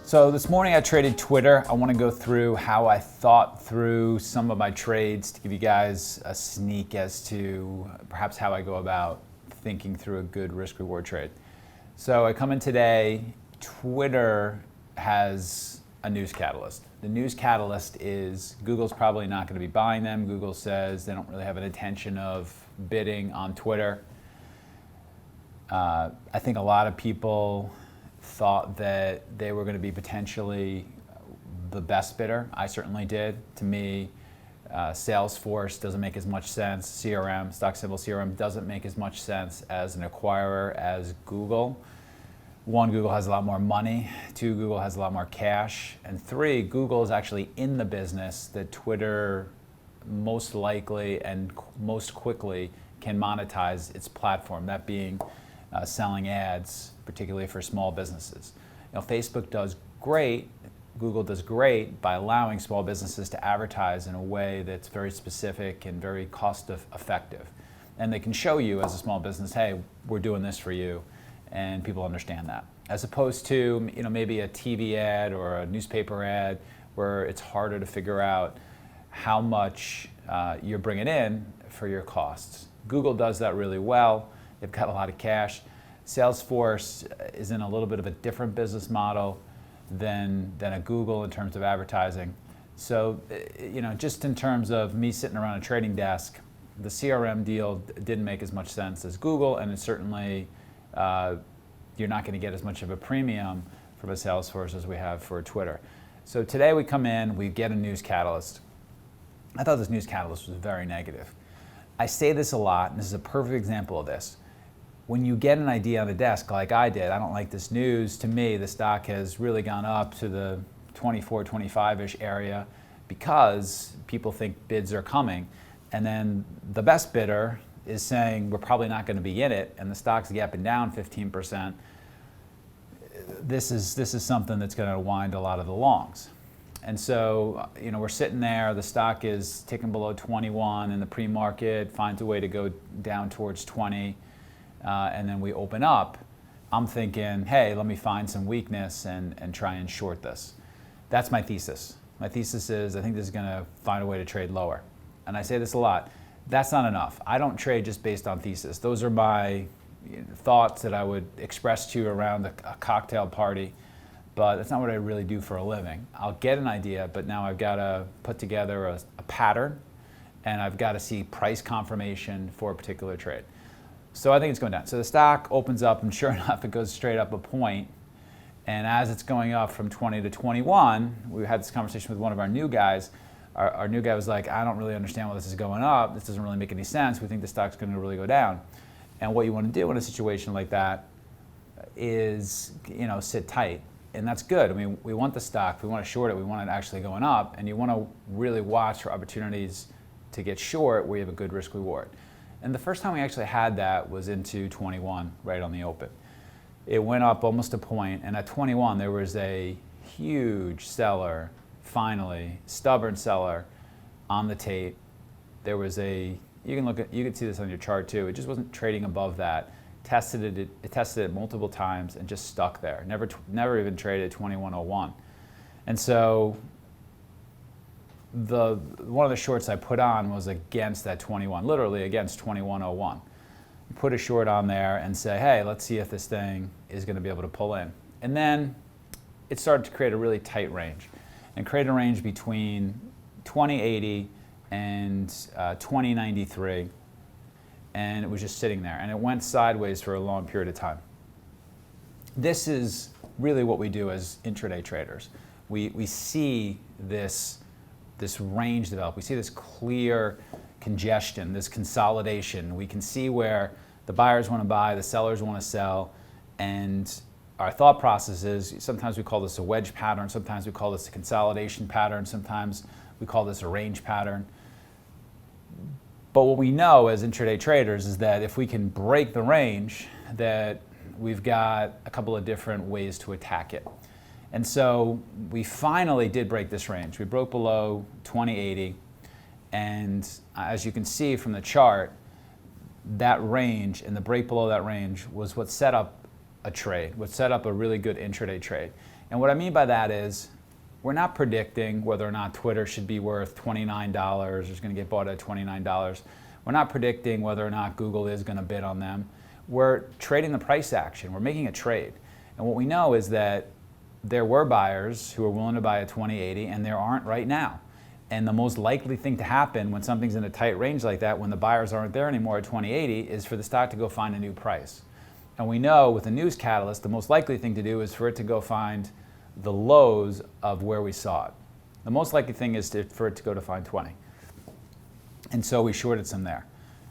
So this morning I traded Twitter. I want to go through how I thought through some of my trades to give you guys a sneak as to perhaps how I go about thinking through a good risk-reward trade. So I come in today, Twitter has a news catalyst. The news catalyst is Google's probably not going to be buying them. Google says they don't really have an intention of bidding on Twitter. I think a lot of people thought that they were going to be potentially the best bidder. I certainly did. To me, Salesforce doesn't make as much sense. CRM, stock symbol CRM, doesn't make as much sense as an acquirer as Google. One, Google has a lot more money. Two, Google has a lot more cash. And three, Google is actually in the business that Twitter most likely and most quickly can monetize its platform, that being selling ads, particularly for small businesses. Facebook does great, Google does great by allowing small businesses to advertise in a way that's very specific and very cost effective. And they can show you as a small business, hey, we're doing this for you, and people understand that. As opposed to maybe a TV ad or a newspaper ad where it's harder to figure out how much you're bringing in for your costs. Google does that really well. They've got a lot of cash. Salesforce is in a little bit of a different business model than a Google in terms of advertising. So, just in terms of me sitting around a trading desk, the CRM deal didn't make as much sense as Google, and it certainly, you're not going to get as much of a premium from a Salesforce as we have for Twitter. So today we come in, we get a news catalyst. I thought this news catalyst was very negative. I say this a lot, and this is a perfect example of this. When you get an idea on the desk like I did, I don't like this news, to me the stock has really gone up to the 24, 25-ish area because people think bids are coming. And then the best bidder is saying we're probably not going to be in it, and the stock's gapping down 15%. This is something that's going to wind a lot of the longs. And so, we're sitting there, the stock is ticking below 21 in the pre-market, finds a way to go down towards 20, and then we open up. I'm thinking, hey, let me find some weakness and try and short this. That's my thesis. My thesis is I think this is going to find a way to trade lower. And I say this a lot. That's not enough. I don't trade just based on thesis. Those are my thoughts that I would express to you around a cocktail party. But that's not what I really do for a living. I'll get an idea, but now I've got to put together a pattern, and I've got to see price confirmation for a particular trade. So I think it's going down. So the stock opens up, and sure enough, it goes straight up a point. And as it's going up from 20 to 21, we had this conversation with one of our new guys. Our new guy was like, I don't really understand why this is going up. This doesn't really make any sense. We think the stock's going to really go down. And what you want to do in a situation like that is, sit tight. And that's good. I mean, we want the stock, we want to short it, we want it actually going up, and you want to really watch for opportunities to get short where you have a good risk reward. And the first time we actually had that was into 21, right on the open. It went up almost a point, and at 21 there was a huge seller, finally, stubborn seller on the tape. There was you can see this on your chart too, it just wasn't trading above that. It tested it multiple times and just stuck there. Never even traded 2101. And so one of the shorts I put on was against that 21, literally against 2101. Put a short on there and say, hey, let's see if this thing is going to be able to pull in. And then it started to create a really tight range, and create a range between 2080 and 2093. And it was just sitting there, and it went sideways for a long period of time. This is really what we do as intraday traders. We see this range develop. We see this clear congestion, this consolidation. We can see where the buyers want to buy, the sellers want to sell, and our thought process is, sometimes we call this a wedge pattern, sometimes we call this a consolidation pattern, sometimes we call this a range pattern. But what we know as intraday traders is that if we can break the range, that we've got a couple of different ways to attack it. And so we finally did break this range. We broke below 2080, and as you can see from the chart, that range and the break below that range was what set up a trade, what set up a really good intraday trade. And what I mean by that is, we're not predicting whether or not Twitter should be worth $29 or is going to get bought at $29. We're not predicting whether or not Google is going to bid on them. We're trading the price action. We're making a trade. And what we know is that there were buyers who are willing to buy at 2080, and there aren't right now. And the most likely thing to happen when something's in a tight range like that, when the buyers aren't there anymore at 2080, is for the stock to go find a new price. And we know with a news catalyst, the most likely thing to do is for it to go find the lows of where we saw it. The most likely thing is for it to go to find 20. And so we shorted some there.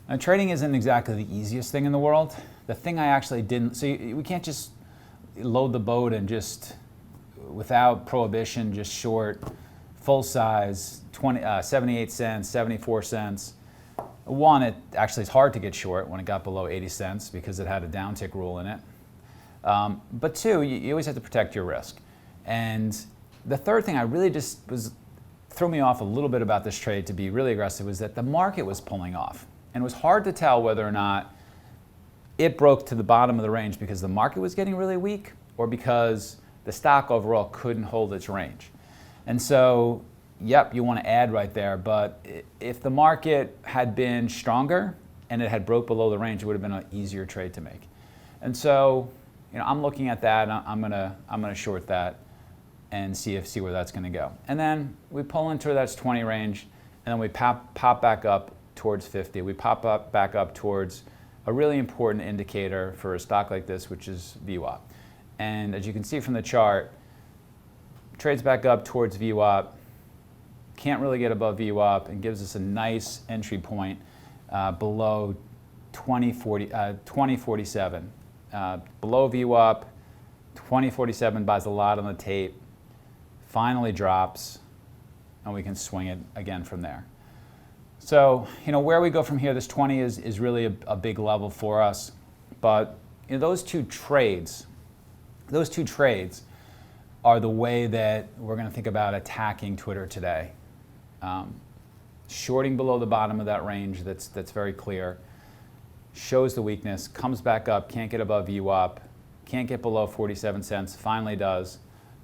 Now, trading isn't exactly the easiest thing in the world. The thing I actually didn't, so we can't just load the boat and just, without prohibition, just short full size, 78 cents, 74 cents. One, it actually is hard to get short when it got below 80 cents because it had a downtick rule in it. But two, you always have to protect your risk. And the third thing I really just threw me off a little bit about this trade to be really aggressive was that the market was pulling off. And it was hard to tell whether or not it broke to the bottom of the range because the market was getting really weak or because the stock overall couldn't hold its range. And so, yep, you want to add right there, but if the market had been stronger and it had broke below the range, it would have been an easier trade to make. And so, I'm looking at that, and I'm gonna short that and see where that's going to go. And then we pull into that 20 range, and then we pop back up towards 50. We pop up back up towards a really important indicator for a stock like this, which is VWAP. And as you can see from the chart, trades back up towards VWAP, can't really get above VWAP, and gives us a nice entry point below 2047. Below VWAP, 2047 buys a lot on the tape, finally drops, and we can swing it again from there. So, where we go from here, this 20 is really a big level for us. But those two trades are the way that we're going to think about attacking Twitter today. Shorting below the bottom of that range, that's very clear, shows the weakness, comes back up, can't get above VWAP, can't get below 47 cents, finally does,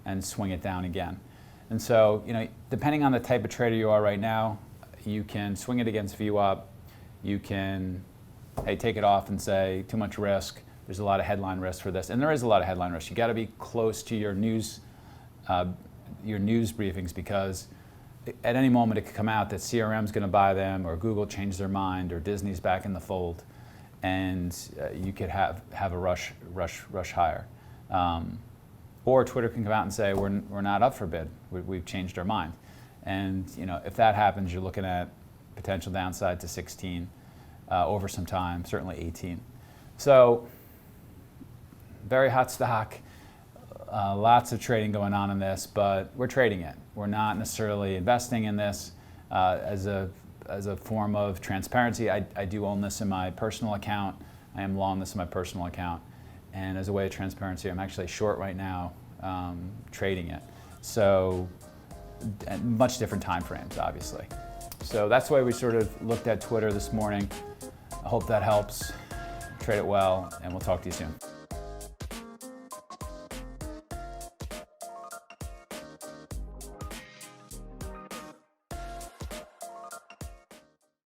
and swing it down again. And so, depending on the type of trader you are right now, you can swing it against VWAP. You can, take it off and say, too much risk. There's a lot of headline risk for this. And there is a lot of headline risk. You got to be close to your news briefings because at any moment it could come out that CRM's going to buy them or Google changed their mind or Disney's back in the fold. And you could have a rush higher. Or Twitter can come out and say, we're not up for bid. We've changed our mind. And if that happens, you're looking at potential downside to 16 over some time, certainly 18. So very hot stock, lots of trading going on in this, but we're trading it. We're not necessarily investing in this as a form of transparency. I do own this in my personal account. I am long this in my personal account. And as a way of transparency, I'm actually short right now trading it. So much different time frames, obviously. So that's the way we sort of looked at Twitter this morning. I hope that helps. Trade it well, and we'll talk to you soon.